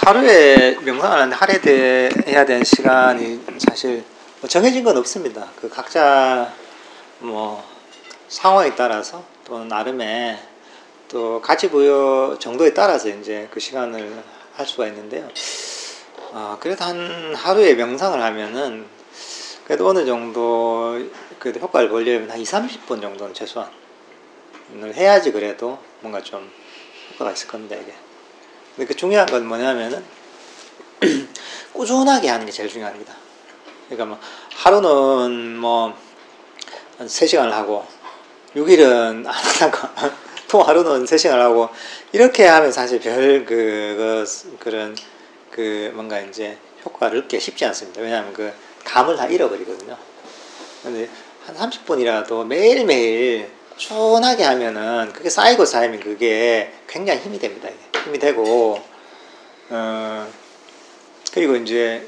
하루에 명상을 하는데 할애해야 되는 시간이 사실 뭐 정해진 건 없습니다. 그 각자 뭐 상황에 따라서 또 나름의 또 가치 부여 정도에 따라서 이제 그 시간을 할 수가 있는데요. 그래도 한 하루에 명상을 하면은 그래도 어느 정도 그래도 효과를 보려면 한 20-30분 정도는 최소한 해야지 그래도 뭔가 좀 효과가 있을 겁니다, 이게. 근데 그 중요한 건 뭐냐면은 꾸준하게 하는 게 제일 중요합니다. 그러니까 뭐 하루는 뭐 한 3시간을 하고 6일은 안 하고 또 하루는 3시간을 하고 이렇게 하면 사실 별 그런 뭔가 이제 효과를 얻기 쉽지 않습니다. 왜냐하면 그 감을 다 잃어버리거든요. 근데 한 30분이라도 매일매일 꾸준하게 하면은 그게 쌓이고 쌓이면 그게 굉장히 힘이 됩니다. 이게. 힘이 되고 그리고 이제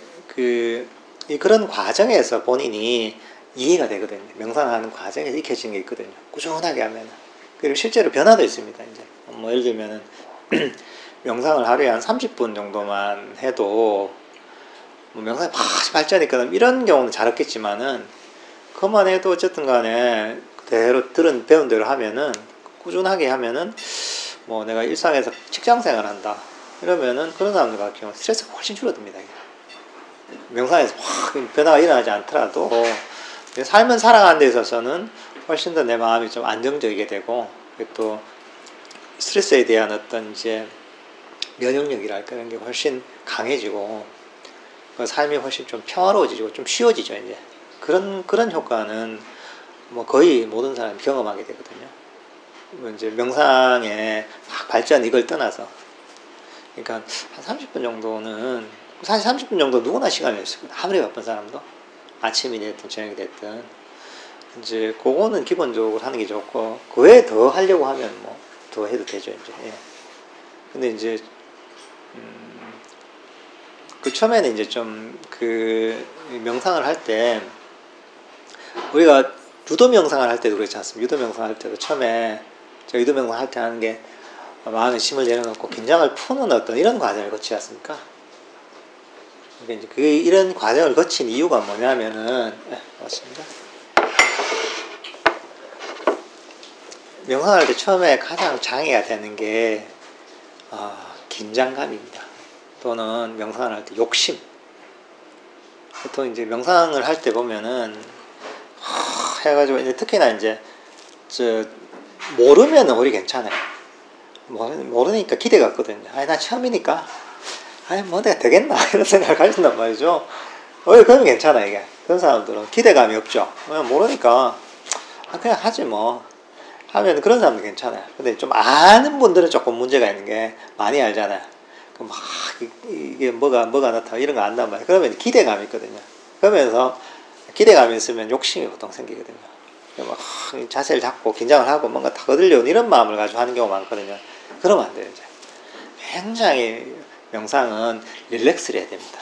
그런 과정에서 본인이 이해가 되거든요. 명상하는 과정에서 익혀지는 게 있거든요. 꾸준하게 하면. 그리고 실제로 변화도 있습니다. 이제 뭐 예를 들면은 명상을 하루에 한 30분 정도만 해도 뭐 명상이 확 발전이 있거나 이런 경우는 잘 없겠지만은 그것만 해도 어쨌든 간에 그대로 배운 대로 하면은 꾸준하게 하면은 뭐 내가 일상에서 직장 생활 한다 이러면은 그런 사람들 같은 경우 스트레스가 훨씬 줄어듭니다. 이게. 명상에서 확 변화가 일어나지 않더라도 삶을 살아가는 데 있어서는 훨씬 더 내 마음이 좀 안정적이게 되고 또 스트레스에 대한 어떤 이제 면역력이랄까 이런 게 훨씬 강해지고 그 삶이 훨씬 좀 평화로워지고 좀 쉬워지죠. 이제 그런 효과는 뭐 거의 모든 사람이 경험하게 되거든요. 뭐 이제 명상의 발전 이걸 떠나서 그러니까 한 30분 정도는 사실 30분 정도 누구나 시간이 있어요. 아무리 바쁜 사람도 아침이 됐든 저녁이 됐든 이제 그거는 기본적으로 하는 게 좋고 그 외에 더 하려고 하면 뭐 더 해도 되죠. 이제 근데 이제 그 처음에는 이제 좀 그 명상을 할 때 우리가 유도 명상을 할 때도 그렇지 않습니까? 유도 명상을 할 때도 처음에 제가 유도 명상을 할 때 하는 게 마음의 힘을 내려놓고 긴장을 푸는 어떤 이런 과정을 거치지 않습니까? 그러니까 이제 이런 과정을 거친 이유가 뭐냐면은 맞습니다. 명상할 때 처음에 가장 장애가 되는 게 긴장감입니다. 또는 명상을 할 때 욕심. 또 이제 명상을 할 때 보면은 해가지고 이제 특히나 이제 모르면은 우리 괜찮아요. 모르니까 기대가 없거든요. 나 처음이니까 뭐 내가 되겠나 이런 생각을 가진단 말이죠. 그러면 괜찮아. 이게 그런 사람들은 기대감이 없죠. 모르니까 그냥 하지 뭐 하면 그런 사람도 괜찮아요. 근데 좀 아는 분들은 조금 문제가 있는 게 많이 알잖아요. 막 이게 뭐가 나타나 이런 거 안단 말이에요. 그러면 기대감이 있거든요. 그러면서 기대감이 있으면 욕심이 보통 생기거든요. 막 자세를 잡고 긴장을 하고 뭔가 다 거들려는 이런 마음을 가지고 하는 경우가 많거든요. 그러면 안 돼요. 이제 굉장히 명상은 릴렉스를 해야 됩니다.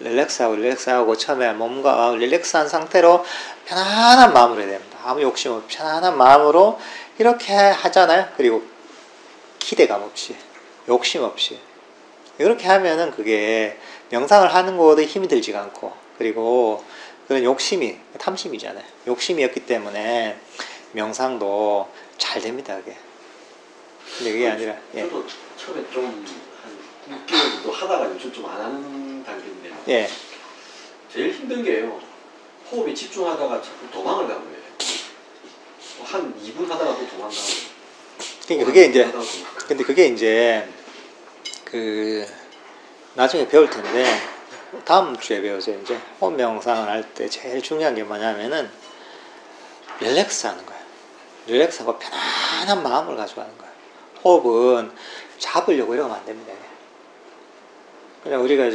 릴렉스하고 처음에 몸과 마음을 릴렉스한 상태로 편안한 마음으로 해야 됩니다. 아무 욕심 없이 편안한 마음으로 이렇게 하잖아요. 그리고 기대감 없이 욕심 없이 이렇게 하면은 그게 명상을 하는 것도 힘이 들지가 않고 그리고 그런 욕심이 탐심이잖아요. 욕심이었기 때문에 명상도 잘 됩니다. 그게. 근데 그게 아니라 저도 처음에 좀 한 6개월 정도 하다가 요즘 좀 안 하는 단계인데요. 예. 제일 힘든 게요. 호흡에 집중하다가 자꾸 도망을 가는 거예요. 한 2분 하다가 또 도망가고. 그러니까 그게 이제 근데 그게 이제 나중에 배울 텐데 다음 주에 배우세요. 이제 호흡 명상을 할 때 제일 중요한 게 뭐냐면은 릴렉스 하는 거예요. 릴렉스하고 편안한 마음을 가지고 하는 거예요. 호흡은 잡으려고 이러면 안 됩니다. 그냥 우리가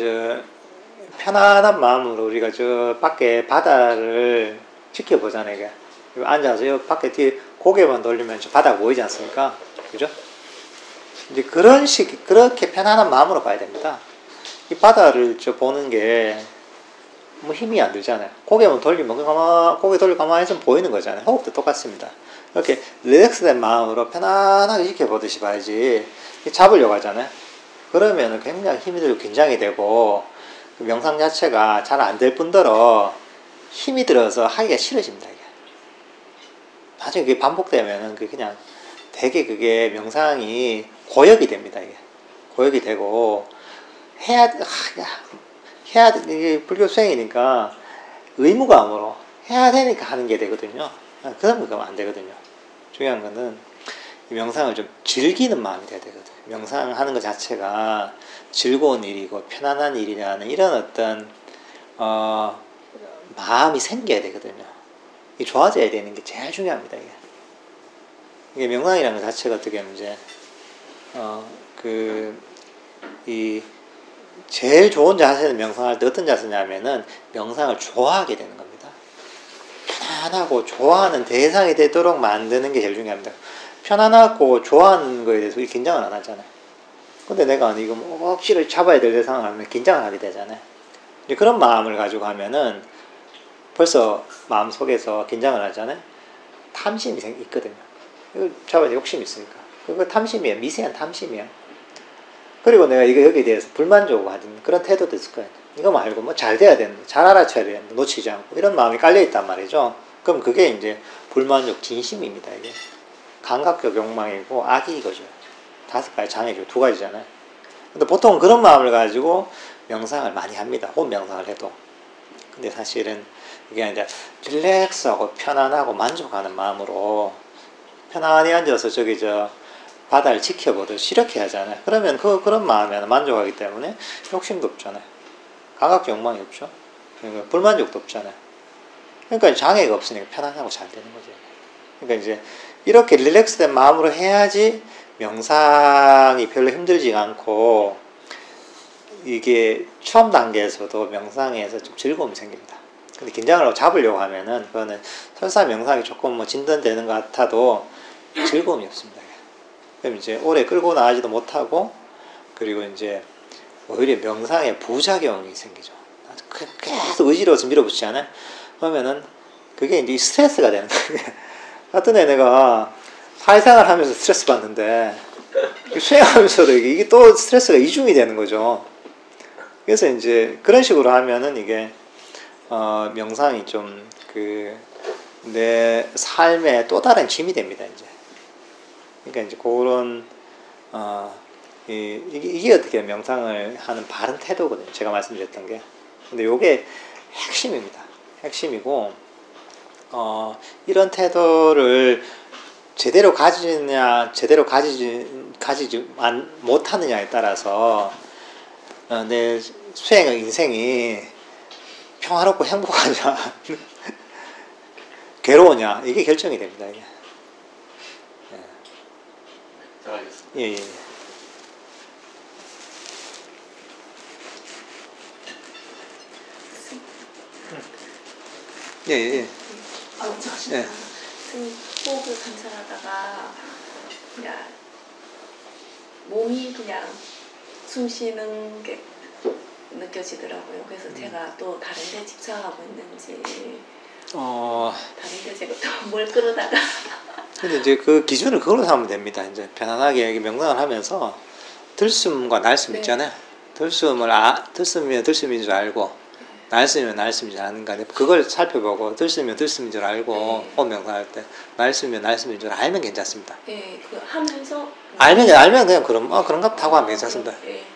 편안한 마음으로 우리가 밖에 바다를 지켜보잖아요. 이게. 앉아서 밖에 뒤에 고개만 돌리면 바다가 보이지 않습니까? 그죠? 이제 그렇게 편안한 마음으로 봐야 됩니다. 이 바다를 보는 게 뭐 힘이 안 들잖아요. 고개만 돌리면 고개 돌리고 가만히 있으면 보이는 거잖아요. 호흡도 똑같습니다. 이렇게 릴렉스된 마음으로 편안하게 지켜보듯이 봐야지 잡으려고 하잖아요. 그러면 굉장히 힘이 들고 긴장이 되고 그 명상 자체가 잘 안 될 뿐더러 힘이 들어서 하기가 싫어집니다. 이게. 나중에 그게 반복되면은 그냥 되게 그게 명상이 고역이 됩니다. 이게. 고역이 되고 이게 불교 수행이니까 의무감으로 해야 되니까 하는 게 되거든요. 그러면 그러면 안 되거든요. 중요한 거는 이 명상을 좀 즐기는 마음이 돼야 되거든요. 명상하는 것 자체가 즐거운 일이고 편안한 일이라는 이런 어떤 마음이 생겨야 되거든요. 이 좋아져야 되는 게 제일 중요합니다. 이게 명상이라는 것 자체가 어떻게 하면 이제 이 제일 좋은 자세는 명상할 때 어떤 자세냐면은 명상을 좋아하게 되는 겁니다. 편안하고 좋아하는 대상이 되도록 만드는 게 제일 중요합니다. 편안하고 좋아하는 거에 대해서 긴장을 안 하잖아요. 근데 내가 이거 뭐 억지로 잡아야 될 대상을 하면 긴장을 하게 되잖아요. 이제 그런 마음을 가지고 하면은 벌써 마음 속에서 긴장을 하잖아요. 탐심이 있거든요. 이거 잡아야 돼 욕심이 있으니까. 그거 탐심이에요. 미세한 탐심이야. 그리고 내가 이거 여기에 대해서 불만족하는 그런 태도도 있을 거예요. 이거 말고 뭐 잘 돼야 되는데, 잘 알아쳐야 되는데, 놓치지 않고 이런 마음이 깔려 있단 말이죠. 그럼 그게 이제 불만족 진심입니다. 이게 감각적 욕망이고 악이 이거죠. 5가지 장애죠. 2가지잖아요. 근데 보통 그런 마음을 가지고 명상을 많이 합니다. 혼 명상을 해도. 근데 사실은 이게 이제 릴렉스하고 편안하고 만족하는 마음으로 편안히 앉아서 바다를 지켜보듯 이렇게 하잖아요. 그러면 그런 마음에 만족하기 때문에 욕심도 없잖아요. 감각적 욕망이 없죠. 그러니까 불만족도 없잖아요. 그러니까 장애가 없으니까 편안하고 잘 되는 거죠. 그러니까 이제 이렇게 릴렉스된 마음으로 해야지 명상이 별로 힘들지가 않고 이게 처음 단계에서도 명상에서 좀 즐거움이 생깁니다. 근데 긴장을 잡으려고 하면은 그거는 설사 명상이 조금 뭐 진전되는 것 같아도 즐거움이 없습니다. 그럼 이제 오래 끌고 나가지도 못하고 그리고 이제 오히려 명상에 부작용이 생기죠. 계속 의지로서 밀어붙이잖아요. 그러면은 그게 이제 스트레스가 되는 거예요. 같은 애 내가 사회생활 하면서 스트레스 받는데 수행하면서도 이게 또 스트레스가 이중이 되는 거죠. 그래서 이제 그런 식으로 하면은 이게 명상이 좀 내 삶의 또 다른 짐이 됩니다. 이제 그러니까 이제 그런 이게 어떻게 명상을 하는 바른 태도거든요. 제가 말씀드렸던 게. 근데 이게 핵심입니다. 핵심이고 이런 태도를 제대로 가지느냐 제대로 가지지 못하느냐에 따라서 내 수행의 인생이 평화롭고 행복하냐 괴로우냐 이게 결정이 됩니다. 이게. 잘 알겠습니다. 예, 예. 예, 예. 예. 호흡을 관찰하다가 그냥 몸이 그냥 숨 쉬는 게 느껴지더라고요. 그래서 제가 또 다른 데 집착하고 있는지 다른 데 제가 또 뭘 끌어다가 근데 이제 그 기준을 그걸로 삼으면 됩니다. 이제 편안하게 명상을 하면서 들숨과 날숨 있잖아요. 들숨이면 들숨인 줄 알고 날숨이면 날숨인 줄 아는가. 그걸 살펴보고 들숨이면 들숨인 줄 알고 호흡 명상할 때 날숨이면 날숨인 줄 알면 괜찮습니다. 네, 그 하면서 알면 그냥 그런가 하고 하면 괜찮습니다.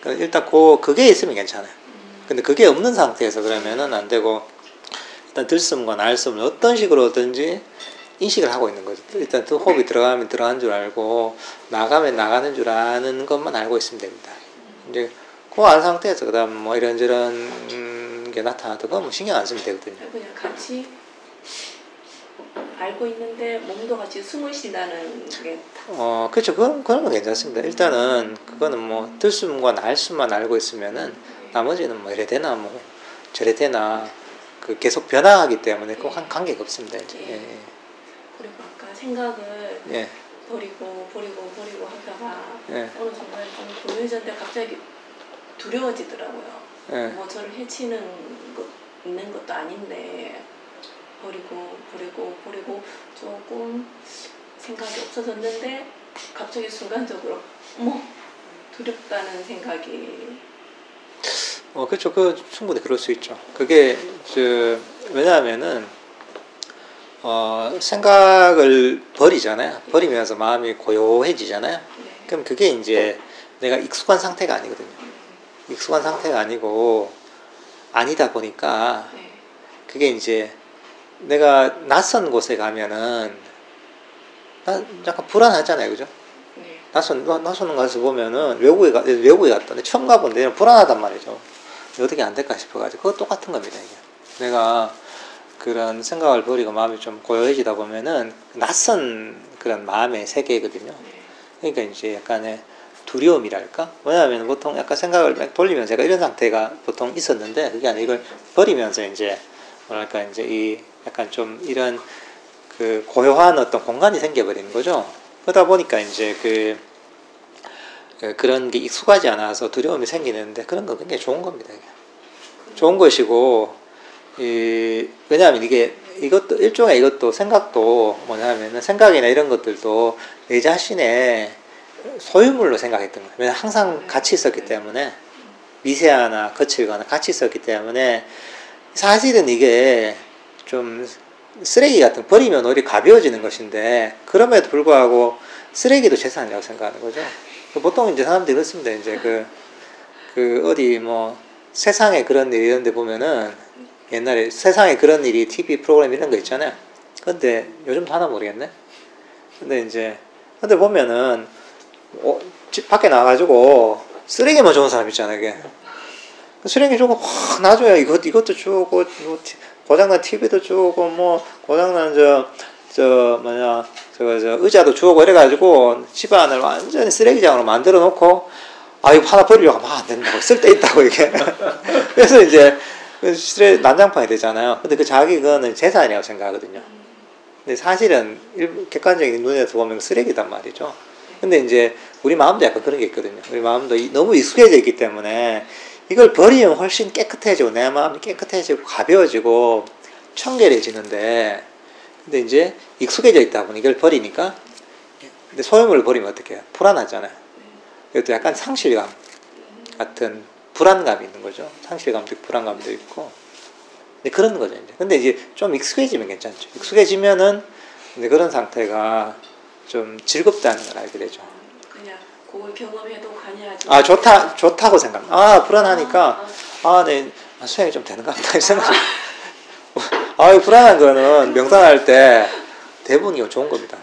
일단 그게 있으면 괜찮아요. 근데 그게 없는 상태에서 그러면은 안 되고 일단 들숨과 날숨을 어떤 식으로든지 인식을 하고 있는 거죠. 일단 호흡이 들어가면 들어간 줄 알고 나가면 나가는 줄 아는 것만 알고 있으면 됩니다. 이제 그 안 상태에서 그다음 뭐 이런저런 게 나타나도 그건 뭐 신경 안 쓰면 되거든요. 그냥 같이 알고 있는데 몸도 같이 숨을 쉬다는 게 그렇죠. 그런 건 괜찮습니다. 일단은 그거는 뭐 들숨과 날숨만 알고 있으면은 나머지는 뭐 이래 되나 뭐 저래 되나 계속 변화하기 때문에 꼭 관계가 없습니다. 이제. 예. 그리고 아까 생각을 예. 버리고 하다가 예. 어느 순간 좀 고요해졌는데 갑자기 두려워지더라고요. 예. 뭐 저를 해치는 것 있는 것도 아닌데 버리고 조금 생각이 없어졌는데 갑자기 순간적으로 두렵다는 생각이 그렇죠. 충분히 그럴 수 있죠. 그게 왜냐하면은 생각을 버리잖아요. 버리면서 마음이 고요해지잖아요. 네. 그럼 그게 이제 내가 익숙한 상태가 아니거든요. 익숙한 상태가 아니고 아니다 보니까 네. 그게 이제 내가 낯선 곳에 가면은 약간 불안하잖아요, 그죠? 네. 낯선 곳에 보면은 외국에 갔다 처음 가본데 불안하단 말이죠. 어떻게 안 될까 싶어가지고 그거 똑같은 겁니다. 이게 내가 그런 생각을 버리고 마음이 좀 고요해지다 보면은 낯선 그런 마음의 세계거든요. 그러니까 이제 약간의 두려움이랄까? 왜냐하면 보통 약간 생각을 막 돌리면 제가 이런 상태가 보통 있었는데 그게 아니라 이걸 버리면서 이제 뭐랄까 이제 이 약간 좀 이런 그 고요한 어떤 공간이 생겨버리는 거죠. 그러다 보니까 이제 그런 게 익숙하지 않아서 두려움이 생기는데 그런 건 굉장히 좋은 겁니다. 이게. 좋은 것이고 왜냐하면 이것도 생각도 뭐냐면은 생각이나 이런 것들도 내 자신의 소유물로 생각했던 거예요. 왜냐하면 항상 같이 있었기 때문에 미세하나 거칠거나 같이 있었기 때문에 사실은 이게 좀 쓰레기 같은 버리면 오히려 가벼워지는 것인데 그럼에도 불구하고 쓰레기도 재산이라고 생각하는 거죠. 보통 이제 사람들이 그렇습니다. 이제 어디 뭐 세상에 그런 일 이런 데 보면은 옛날에 세상에 그런 일이 TV 프로그램 이런 거 있잖아요. 근데 요즘도 하나 모르겠네. 근데 보면은 집 밖에 나가가지고 쓰레기만 주는 사람 있잖아요. 이게 쓰레기 주고 놔줘야 이것도 주고 고장난 TV도 주고 뭐 고장난 의자도 주고 이래가지고 집안을 완전히 쓰레기장으로 만들어 놓고 이거 하나 버리려고 하면 안 된다고 쓸데있다고 이게 그래서 이제 난장판이 되잖아요. 근데 그거는 재산이라고 생각하거든요. 근데 사실은 객관적인 눈에서 보면 쓰레기단 말이죠. 근데 이제 우리 마음도 약간 그런 게 있거든요. 우리 마음도 너무 익숙해져 있기 때문에 이걸 버리면 훨씬 깨끗해지고 내 마음이 깨끗해지고 가벼워지고 청결해지는데 근데 이제 익숙해져 있다 보니 이걸 버리니까 근데 소유물을 버리면 어떻게 해요? 불안하잖아요. 이것도 약간 상실감 같은 불안감이 있는 거죠. 상실감도 있고 불안감도 있고 근데 그런 거죠. 근데 이제 좀 익숙해지면 괜찮죠. 익숙해지면은 근데 그런 상태가 좀 즐겁다는 걸 알게 되죠. 그냥 그걸 경험해도 관여하지. 좋다고 생각합니다. 불안하니까 네 수행이 좀 되는가 보다 이 생각이. 불안한 거는 명상할 때 대부분 이거 좋은 겁니다.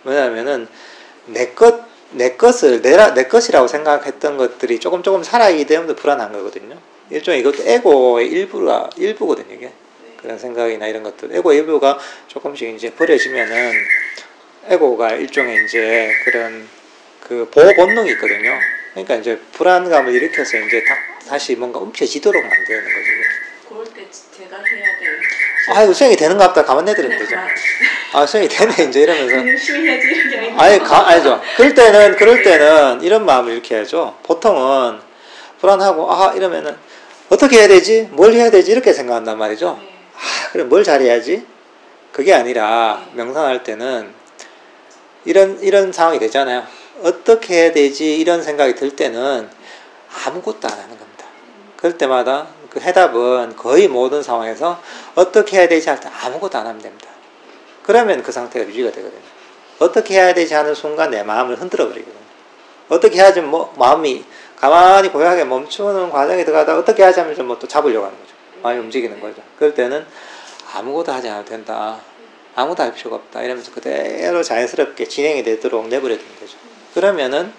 왜냐하면은 내 것이라고 생각했던 것들이 조금 살아있기 때문에 불안한 거거든요. 일종의 이것도 에고의 일부거든요, 이게. 그런 생각이나 이런 것들. 에고의 일부가 조금씩 이제 버려지면은, 에고가 일종의 이제 그런 그 보호 본능이 있거든요. 그러니까 이제 불안감을 일으켜서 이제 다시 뭔가 움켜쥐도록 만드는 거죠. 그럴 때 제가 해야 돼요. 수행이 되는가 보다 가만 내드리면 되죠. 수행이 되네, 이제 이러면서. 열심히 해야지, 이렇게 아니고. 아니죠. 그럴 때는 이런 마음을 이렇게 해야죠. 보통은 불안하고, 이러면은, 어떻게 해야 되지? 뭘 해야 되지? 이렇게 생각한단 말이죠. 그럼 뭘 잘해야지? 그게 아니라, 명상할 때는, 이런 상황이 되잖아요. 어떻게 해야 되지? 이런 생각이 들 때는, 아무것도 안 하는 겁니다. 그럴 때마다, 그 해답은 거의 모든 상황에서, 어떻게 해야 되지? 할 때 아무것도 안 하면 됩니다. 그러면 그 상태가 유지가 되거든요. 어떻게 해야 되지 하는 순간 내 마음을 흔들어 버리거든요. 어떻게 해야지 마음이 가만히 고요하게 멈추는 과정에 들어가다 어떻게 하지 하면 좀 또 잡으려고 하는 거죠. 마음이 움직이는 거죠. 그럴 때는 아무것도 하지 않아도 된다. 아무것도 할 필요가 없다. 이러면서 그대로 자연스럽게 진행이 되도록 내버려 두는 거죠. 그러면은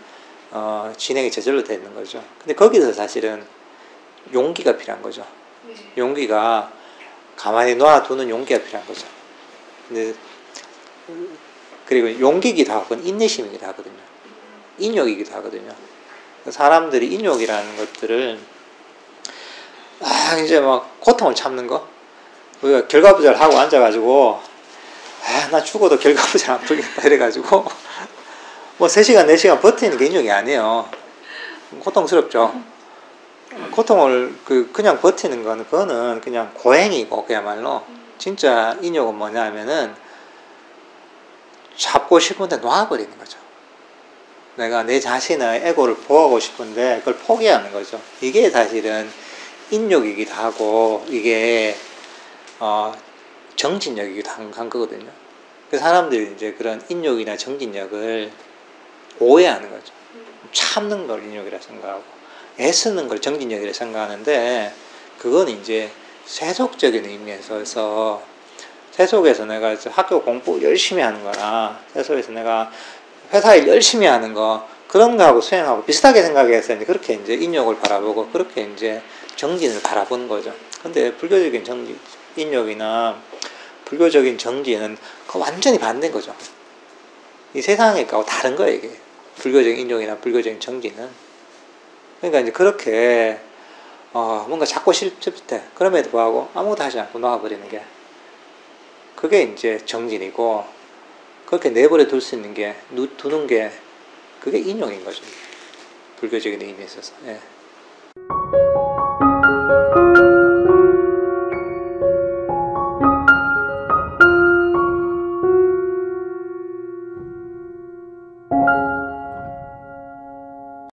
진행이 저절로 되는 거죠. 근데 거기서 사실은 용기가 필요한 거죠. 용기가 가만히 놔두는 용기가 필요한 거죠. 근데 그리고 용기이기도 하고 인내심이기도 하거든요. 인욕이기도 하거든요. 사람들이 인욕이라는 것들을 이제 막 고통을 참는 거 우리가 결과부절하고 앉아가지고 나 죽어도 결과부절 안 풀겠다 이래가지고 뭐 3시간 4시간 버티는 게 인욕이 아니에요. 고통스럽죠. 고통을 그냥 버티는 거는 그거는 그냥 고행이고 그야말로 진짜 인욕은 뭐냐 하면은 잡고 싶은데 놔버리는 거죠. 내가 내 자신의 에고를 보호하고 싶은데 그걸 포기하는 거죠. 이게 사실은 인욕이기도 하고 이게 정진력이기도 한 거거든요. 그 사람들이 이제 그런 인욕이나 정진력을 오해하는 거죠. 참는 걸 인욕이라 생각하고 애쓰는 걸 정진력이라 생각하는데 그건 이제 세속적인 의미에서 세속에서 내가 학교 공부 열심히 하는 거나 세속에서 내가 회사 일 열심히 하는 거 그런 거하고 수행하고 비슷하게 생각해서 이제 그렇게 이제 인욕을 바라보고 그렇게 이제 정진을 바라보는 거죠. 근데 불교적인 인욕이나 불교적인 정진은 그 완전히 반대인 거죠. 이 세상에 있고 다른 거예요, 이게. 불교적인 인욕이나 불교적인 정진은. 그러니까 이제 그렇게 뭔가 잡고 싶을 때 그럼에도 불구하고 아무것도 하지 않고 놓아버리는 게 그게 이제 정진이고 그렇게 내버려 둘 수 있는 게 두는 게 그게 인욕인 거죠. 불교적인 의미에 있어서. 예.